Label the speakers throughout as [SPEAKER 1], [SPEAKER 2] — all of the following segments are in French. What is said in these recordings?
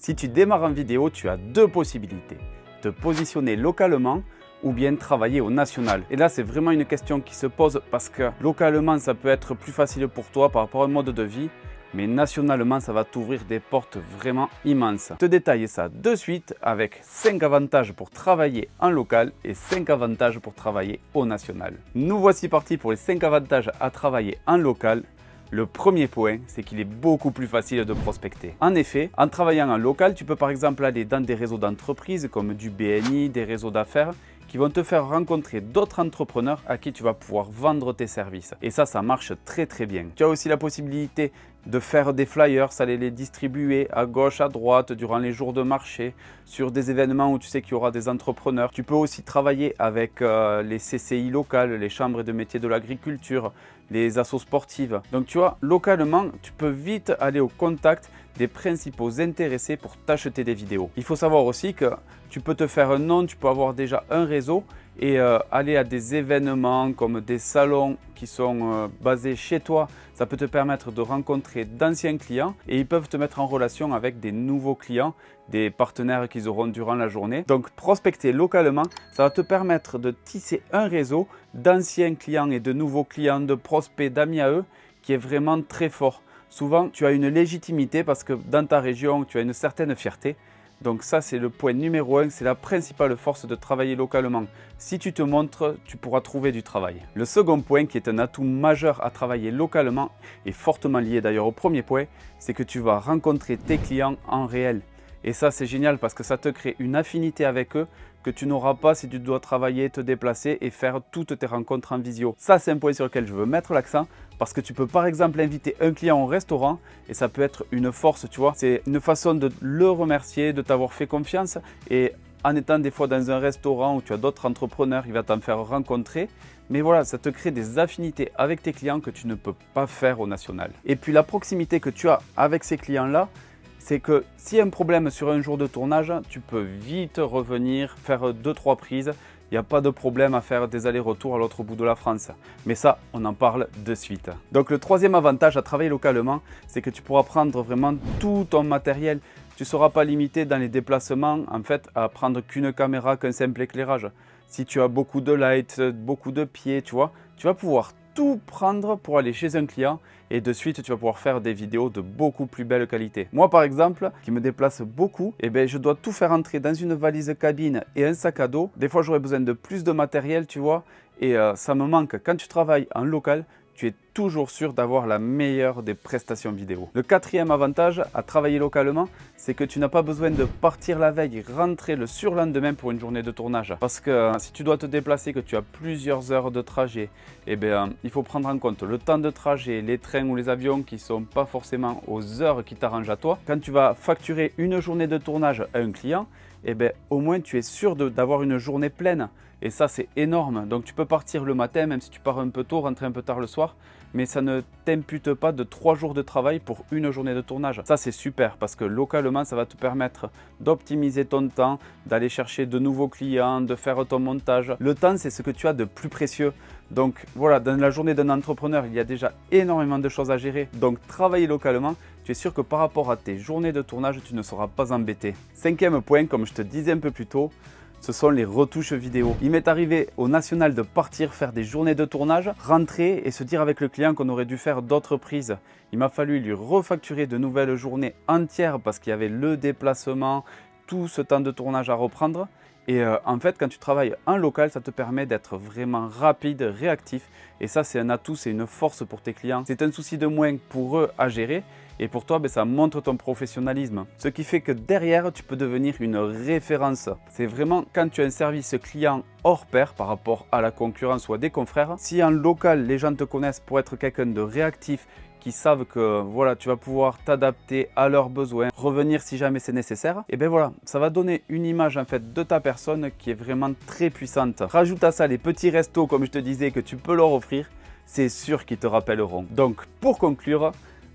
[SPEAKER 1] Si tu démarres en vidéo, tu as deux possibilités. Te positionner localement ou bien travailler au national. Et là, c'est vraiment une question qui se pose parce que localement, ça peut être plus facile pour toi par rapport à un mode de vie. Mais nationalement, ça va t'ouvrir des portes vraiment immenses. Je te détaille ça de suite avec 5 avantages pour travailler en local et 5 avantages pour travailler au national. Nous voici partis pour les 5 avantages à travailler en local. Le premier point, c'est qu'il est beaucoup plus facile de prospecter. En effet, en travaillant en local, tu peux par exemple aller dans des réseaux d'entreprises comme du BNI, des réseaux d'affaires, qui vont te faire rencontrer d'autres entrepreneurs à qui tu vas pouvoir vendre tes services. Et ça marche très bien. Tu as aussi la possibilité de faire des flyers, aller les distribuer à gauche, à droite, durant les jours de marché, sur des événements où tu sais qu'il y aura des entrepreneurs. Tu peux aussi travailler avec les CCI locales, les chambres de métiers de l'agriculture, les assos sportives. Donc tu vois, localement, tu peux vite aller au contact des principaux intéressés pour t'acheter des vidéos. Il faut savoir aussi que tu peux te faire un nom, tu peux avoir déjà un réseau et aller à des événements comme des salons qui sont basés chez toi. Ça peut te permettre de rencontrer d'anciens clients et ils peuvent te mettre en relation avec des nouveaux clients, des partenaires qu'ils auront durant la journée. Donc prospecter localement, ça va te permettre de tisser un réseau d'anciens clients et de nouveaux clients, de prospects, d'amis à eux qui est vraiment très fort. Souvent, tu as une légitimité parce que dans ta région, tu as une certaine fierté. Donc ça, c'est le point numéro 1, c'est la principale force de travailler localement. Si tu te montres, tu pourras trouver du travail. Le second point, qui est un atout majeur à travailler localement, et fortement lié d'ailleurs au premier point, c'est que tu vas rencontrer tes clients en réel. Et ça, c'est génial parce que ça te crée une affinité avec eux que tu n'auras pas si tu dois travailler, te déplacer et faire toutes tes rencontres en visio. Ça, c'est un point sur lequel je veux mettre l'accent parce que tu peux par exemple inviter un client au restaurant et ça peut être une force, tu vois. C'est une façon de le remercier, de t'avoir fait confiance et en étant des fois dans un restaurant où tu as d'autres entrepreneurs, il va t'en faire rencontrer. Mais voilà, ça te crée des affinités avec tes clients que tu ne peux pas faire au national. Et puis la proximité que tu as avec ces clients-là, c'est que s'il y a un problème sur un jour de tournage, tu peux vite revenir, faire 2-3 prises. Il n'y a pas de problème à faire des allers-retours à l'autre bout de la France. Mais ça, on en parle de suite. Donc le troisième avantage à travailler localement, c'est que tu pourras prendre vraiment tout ton matériel. Tu ne seras pas limité dans les déplacements en fait, à prendre qu'une caméra, qu'un simple éclairage. Si tu as beaucoup de light, beaucoup de pieds, tu vois, tu vas pouvoir tout prendre pour aller chez un client et de suite tu vas pouvoir faire des vidéos de beaucoup plus belle qualité. Moi par exemple, qui me déplace beaucoup, je dois tout faire entrer dans une valise cabine et un sac à dos. Des fois j'aurais besoin de plus de matériel, tu vois, et ça me manque. Quand tu travailles en local, tu es toujours sûr d'avoir la meilleure des prestations vidéo. Le quatrième avantage à travailler localement, c'est que tu n'as pas besoin de partir la veille et rentrer le surlendemain pour une journée de tournage. Parce que si tu dois te déplacer, que tu as plusieurs heures de trajet, il faut prendre en compte le temps de trajet, les trains ou les avions qui ne sont pas forcément aux heures qui t'arrangent à toi. Quand tu vas facturer une journée de tournage à un client, au moins tu es sûr d'avoir une journée pleine. Et ça, c'est énorme. Donc tu peux partir le matin, même si tu pars un peu tôt, rentrer un peu tard le soir, mais ça ne t'impute pas de 3 jours de travail pour une journée de tournage. Ça, c'est super parce que localement, ça va te permettre d'optimiser ton temps, d'aller chercher de nouveaux clients, de faire ton montage. Le temps, c'est ce que tu as de plus précieux. Donc voilà, dans la journée d'un entrepreneur, il y a déjà énormément de choses à gérer. Donc travailler localement, tu es sûr que par rapport à tes journées de tournage, tu ne seras pas embêté. Cinquième point, comme je te disais un peu plus tôt, ce sont les retouches vidéo. Il m'est arrivé au national de partir faire des journées de tournage, rentrer et se dire avec le client qu'on aurait dû faire d'autres prises. Il m'a fallu lui refacturer de nouvelles journées entières parce qu'il y avait le déplacement, tout ce temps de tournage à reprendre. Et en fait, quand tu travailles en local, ça te permet d'être vraiment rapide, réactif. Et ça, c'est un atout, c'est une force pour tes clients. C'est un souci de moins pour eux à gérer. Et pour toi, ça montre ton professionnalisme. Ce qui fait que derrière, tu peux devenir une référence. C'est vraiment quand tu as un service client hors pair par rapport à la concurrence ou à des confrères. Si en local, les gens te connaissent pour être quelqu'un de réactif, qui savent que voilà, tu vas pouvoir t'adapter à leurs besoins, revenir si jamais c'est nécessaire, voilà, ça va donner une image en fait de ta personne qui est vraiment très puissante. Rajoute à ça les petits restos, comme je te disais, que tu peux leur offrir, c'est sûr qu'ils te rappelleront. Donc pour conclure,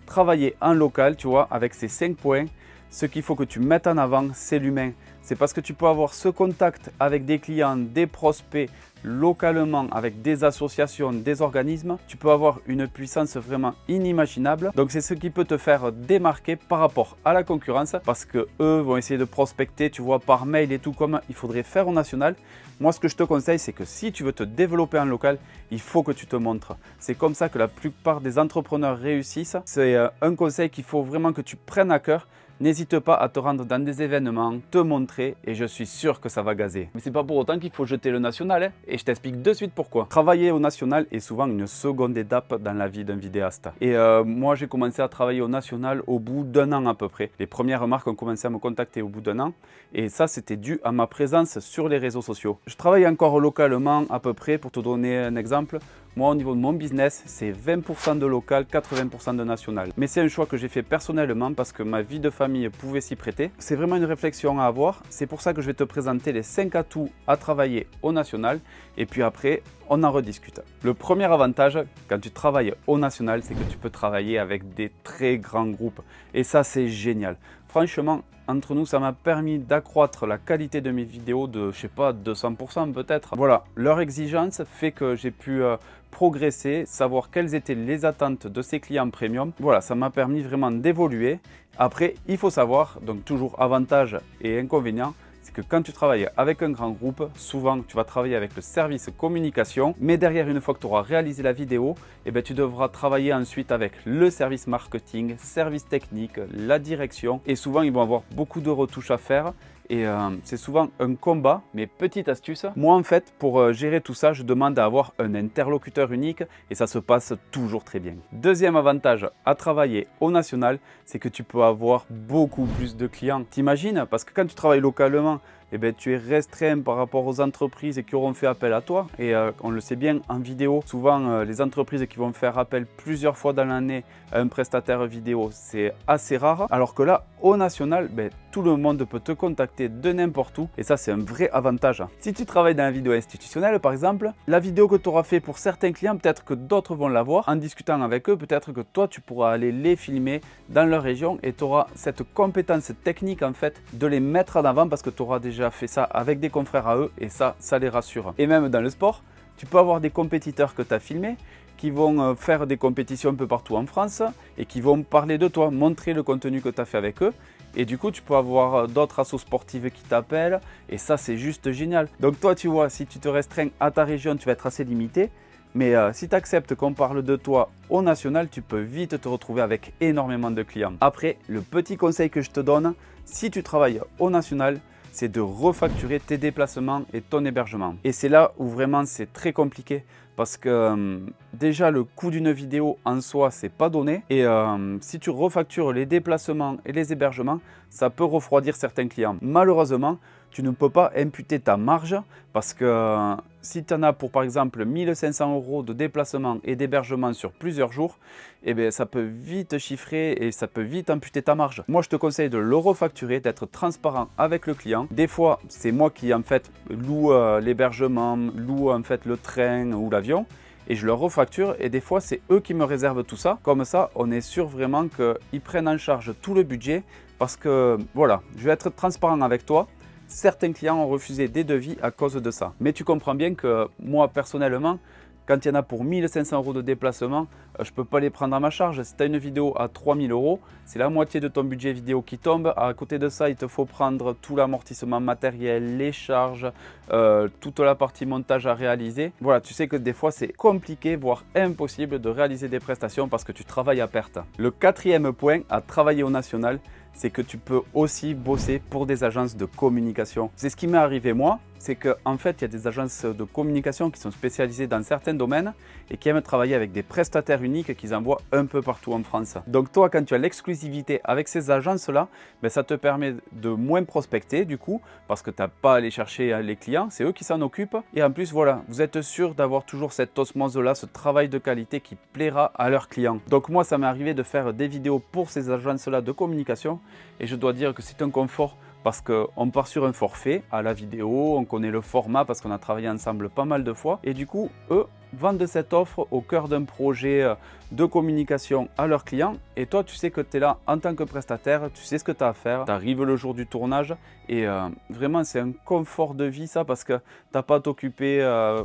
[SPEAKER 1] travailler en local, tu vois, avec ces 5 points, ce qu'il faut que tu mettes en avant, c'est l'humain. C'est parce que tu peux avoir ce contact avec des clients, des prospects, localement avec des associations, des organismes, tu peux avoir une puissance vraiment inimaginable. Donc c'est ce qui peut te faire démarquer par rapport à la concurrence parce que eux vont essayer de prospecter, tu vois, par mail et tout comme il faudrait faire au national. Moi, ce que je te conseille, c'est que si tu veux te développer en local, il faut que tu te montres. C'est comme ça que la plupart des entrepreneurs réussissent. C'est un conseil qu'il faut vraiment que tu prennes à cœur. N'hésite pas à te rendre dans des événements, te montrer et je suis sûr que ça va gazer. Mais c'est pas pour autant qu'il faut jeter le national et je t'explique de suite pourquoi. Travailler au national est souvent une seconde étape dans la vie d'un vidéaste. Et moi j'ai commencé à travailler au national au bout d'un an à peu près. Les premières marques ont commencé à me contacter au bout d'un an et ça c'était dû à ma présence sur les réseaux sociaux. Je travaille encore localement à peu près, pour te donner un exemple. Moi, au niveau de mon business, c'est 20% de local, 80% de national. Mais c'est un choix que j'ai fait personnellement parce que ma vie de famille pouvait s'y prêter. C'est vraiment une réflexion à avoir. C'est pour ça que je vais te présenter les 5 atouts à travailler au national. Et puis après, on en rediscute. Le premier avantage, quand tu travailles au national, c'est que tu peux travailler avec des très grands groupes. Et ça, c'est génial. Franchement, entre nous, ça m'a permis d'accroître la qualité de mes vidéos de, je sais pas, 200% peut-être. Voilà, leur exigence fait que j'ai pu progresser, savoir quelles étaient les attentes de ces clients premium. Voilà, ça m'a permis vraiment d'évoluer. Après, il faut savoir, donc toujours avantages et inconvénients, c'est que quand tu travailles avec un grand groupe, souvent tu vas travailler avec le service communication, mais derrière, une fois que tu auras réalisé la vidéo, tu devras travailler ensuite avec le service marketing, service technique, la direction, et souvent ils vont avoir beaucoup de retouches à faire. Et c'est souvent un combat, mais petite astuce. Moi, en fait, pour gérer tout ça, je demande à avoir un interlocuteur unique et ça se passe toujours très bien. Deuxième avantage à travailler au national, c'est que tu peux avoir beaucoup plus de clients. T'imagines? Parce que quand tu travailles localement, tu es restreint par rapport aux entreprises qui auront fait appel à toi. Et on le sait bien en vidéo, souvent les entreprises qui vont faire appel plusieurs fois dans l'année à un prestataire vidéo, c'est assez rare. Alors que là, au national, tout le monde peut te contacter de n'importe où. Et ça, c'est un vrai avantage. Si tu travailles dans la vidéo institutionnelle, par exemple, la vidéo que tu auras fait pour certains clients, peut-être que d'autres vont la voir. En discutant avec eux, peut-être que toi, tu pourras aller les filmer dans leur région et tu auras cette compétence technique en fait de les mettre en avant parce que tu auras déjà fait ça avec des confrères à eux et ça les rassure. Et même dans le sport, tu peux avoir des compétiteurs que tu as filmés qui vont faire des compétitions un peu partout en France et qui vont parler de toi, montrer le contenu que tu as fait avec eux. Et du coup, tu peux avoir d'autres assos sportives qui t'appellent et ça, c'est juste génial. Donc toi, tu vois, si tu te restreins à ta région, tu vas être assez limité. Mais si tu acceptes qu'on parle de toi au national, tu peux vite te retrouver avec énormément de clients. Après, le petit conseil que je te donne, si tu travailles au national, c'est de refacturer tes déplacements et ton hébergement. Et c'est là où vraiment c'est très compliqué parce que déjà le coût d'une vidéo en soi c'est pas donné et si tu refactures les déplacements et les hébergements, ça peut refroidir certains clients. Malheureusement, tu ne peux pas imputer ta marge parce que si tu en as pour par exemple 1500 € de déplacement et d'hébergement sur plusieurs jours, ça peut vite chiffrer et ça peut vite amputer ta marge. Moi, je te conseille de le refacturer, d'être transparent avec le client. Des fois, c'est moi qui en fait loue l'hébergement, loue en fait le train ou l'avion et je leur refacture et des fois, c'est eux qui me réservent tout ça. Comme ça, on est sûr vraiment qu'ils prennent en charge tout le budget parce que voilà, je vais être transparent avec toi. Certains clients ont refusé des devis à cause de ça. Mais tu comprends bien que moi, personnellement, quand il y en a pour 1500 € de déplacement, je ne peux pas les prendre à ma charge. Si tu as une vidéo à 3000 €, c'est la moitié de ton budget vidéo qui tombe. À côté de ça, il te faut prendre tout l'amortissement matériel, les charges, toute la partie montage à réaliser. Voilà, tu sais que des fois, c'est compliqué, voire impossible de réaliser des prestations parce que tu travailles à perte. Le quatrième point à travailler au national, c'est que tu peux aussi bosser pour des agences de communication. C'est ce qui m'est arrivé moi, c'est qu'en fait, il y a des agences de communication qui sont spécialisées dans certains domaines et qui aiment travailler avec des prestataires uniques qu'ils envoient un peu partout en France. Donc toi, quand tu as l'exclusivité avec ces agences-là, ça te permet de moins prospecter du coup, parce que tu n'as pas à aller chercher les clients, c'est eux qui s'en occupent. Et en plus, voilà, vous êtes sûr d'avoir toujours cette osmose-là, ce travail de qualité qui plaira à leurs clients. Donc moi, ça m'est arrivé de faire des vidéos pour ces agences-là de communication et je dois dire que c'est un confort parce qu'on part sur un forfait à la vidéo, on connaît le format parce qu'on a travaillé ensemble pas mal de fois et du coup, eux vendent cette offre au cœur d'un projet de communication à leurs clients et toi tu sais que tu es là en tant que prestataire, tu sais ce que tu as à faire, tu arrives le jour du tournage et vraiment c'est un confort de vie ça parce que tu n'as pas à t'occuper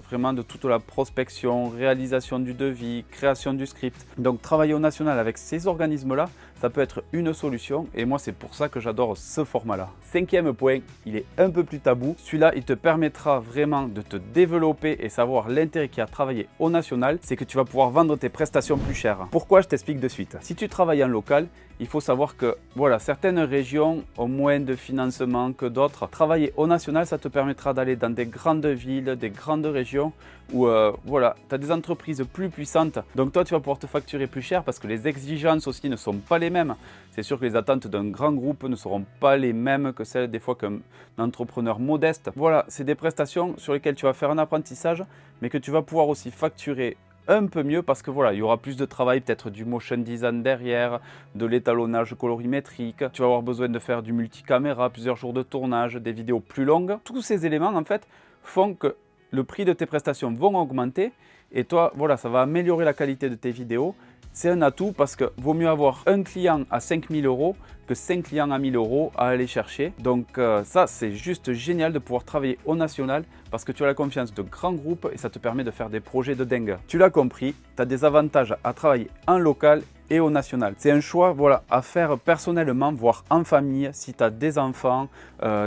[SPEAKER 1] vraiment de toute la prospection, réalisation du devis, création du script. Donc travailler au national avec ces organismes-là, ça peut être une solution et moi c'est pour ça que j'adore ce format-là. Cinquième point, il est un peu plus tabou. Celui-là, il te permettra vraiment de te développer et savoir l'intérêt qu'il y a à travailler au national, c'est que tu vas pouvoir vendre tes prestations plus chères. Pourquoi? Je t'explique de suite. Si tu travailles en local, il faut savoir que voilà, certaines régions ont moins de financement que d'autres. Travailler au national, ça te permettra d'aller dans des grandes villes, des grandes régions où voilà, tu as des entreprises plus puissantes. Donc toi, tu vas pouvoir te facturer plus cher parce que les exigences aussi ne sont pas les mêmes. C'est sûr que les attentes d'un grand groupe ne seront pas les mêmes que celles des fois qu'un entrepreneur modeste. Voilà, c'est des prestations sur lesquelles tu vas faire un apprentissage, mais que tu vas pouvoir aussi facturer un peu mieux parce que voilà, il y aura plus de travail, peut-être du motion design derrière, de l'étalonnage colorimétrique, tu vas avoir besoin de faire du multicaméra, plusieurs jours de tournage, des vidéos plus longues. Tous ces éléments en fait font que le prix de tes prestations vont augmenter et toi, voilà, ça va améliorer la qualité de tes vidéos. C'est un atout parce que vaut mieux avoir un client à 5 000 € que 5 clients à 1 000 € à aller chercher. Donc ça, c'est juste génial de pouvoir travailler au national parce que tu as la confiance de grands groupes et ça te permet de faire des projets de dingue. Tu l'as compris, tu as des avantages à travailler en local et au national. C'est un choix voilà, à faire personnellement, voire en famille, si tu as des enfants,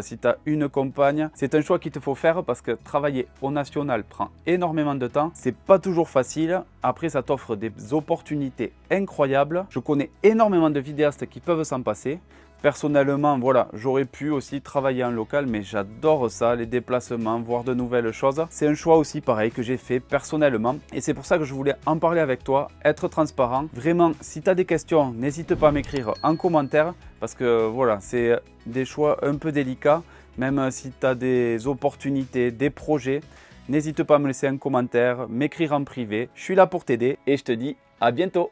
[SPEAKER 1] si tu as une compagne. C'est un choix qu'il te faut faire parce que travailler au national prend énormément de temps. C'est pas toujours facile. Après, ça t'offre des opportunités incroyables. Je connais énormément de vidéastes qui peuvent s'en passer. Personnellement, voilà, j'aurais pu aussi travailler en local, mais j'adore ça, les déplacements, voir de nouvelles choses. C'est un choix aussi pareil que j'ai fait personnellement et c'est pour ça que je voulais en parler avec toi, être transparent. Vraiment, si tu as des questions, n'hésite pas à m'écrire en commentaire parce que voilà, c'est des choix un peu délicats. Même si tu as des opportunités, des projets, n'hésite pas à me laisser un commentaire, m'écrire en privé. Je suis là pour t'aider et je te dis à bientôt.